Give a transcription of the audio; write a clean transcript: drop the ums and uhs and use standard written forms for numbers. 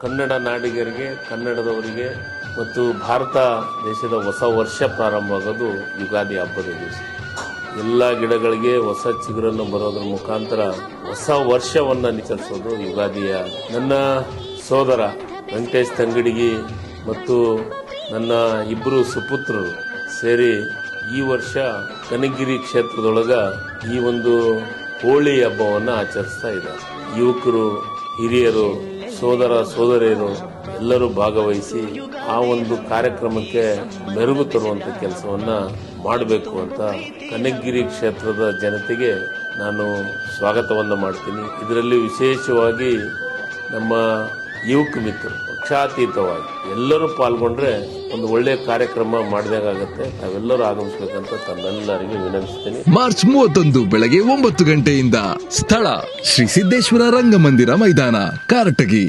ಕನ್ನಡ ನಾಡಿಗರಿಗೆ, ಕನ್ನಡದವರಿಗೆ ಮತ್ತು ಭಾರತ ದೇಶದ ಹೊಸ ವರ್ಷ ಪ್ರಾರಂಭವಾಗೋದು ಯುಗಾದಿ ಹಬ್ಬದ ದಿವಸ. ಎಲ್ಲ ಗಿಡಗಳಿಗೆ ಹೊಸ ಚಿಗುರನ್ನು ಬರೋದ್ರ ಮುಖಾಂತರ ಹೊಸ ವರ್ಷವನ್ನು ಆಚರಿಸೋದು ಯುಗಾದಿಯ. ನನ್ನ ಸೋದರ ವೆಂಕಟೇಶ್ ತಂಗಡಿಗಿ ಮತ್ತು ನನ್ನ ಇಬ್ಬರು ಸುಪುತ್ರರು ಸೇರಿ ಈ ವರ್ಷ ಕನಕಗಿರಿ ಕ್ಷೇತ್ರದೊಳಗ ಈ ಒಂದು ಹೋಳಿ ಹಬ್ಬವನ್ನು ಆಚರಿಸ್ತಾ ಇದ್ದಾರೆ. ಯುವಕರು, ಹಿರಿಯರು, ಸೋದರ ಸೋದರಿಯರು ಎಲ್ಲರೂ ಭಾಗವಹಿಸಿ ಆ ಒಂದು ಕಾರ್ಯಕ್ರಮಕ್ಕೆ ಮೆರುಗು ತರುವಂತ ಕೆಲಸವನ್ನ ಮಾಡಬೇಕು ಅಂತ ಕನಕಗಿರಿ ಕ್ಷೇತ್ರದ ಜನತೆಗೆ ನಾನು ಸ್ವಾಗತವನ್ನು ಮಾಡ್ತೀನಿ. ಇದರಲ್ಲಿ ವಿಶೇಷವಾಗಿ ನಮ್ಮ ಯುವಕ ಮಿತ್ರರು ಪಕ್ಷಾತೀತವಾಗಿ ಎಲ್ಲರೂ ಪಾಲ್ಗೊಂಡ್ರೆ ಒಂದು ಒಳ್ಳೆಯ ಕಾರ್ಯಕ್ರಮ ಮಾಡಿದಾಗತ್ತೆ. ತಾವೆಲ್ಲರೂ ಆಗಮಿಸಬೇಕಂತ ತಮ್ಮೆಲ್ಲರಿಗೂ ವಿನಂತಿಸ್ತೀನಿ. ಮಾರ್ಚ್ 31 ಬೆಳಗ್ಗೆ 9 ಗಂಟೆಯಿಂದ ಸ್ಥಳ ಶ್ರೀ ಸಿದ್ದೇಶ್ವರ ರಂಗಮಂದಿರ ಮೈದಾನ, ಕಾರಟಗಿ.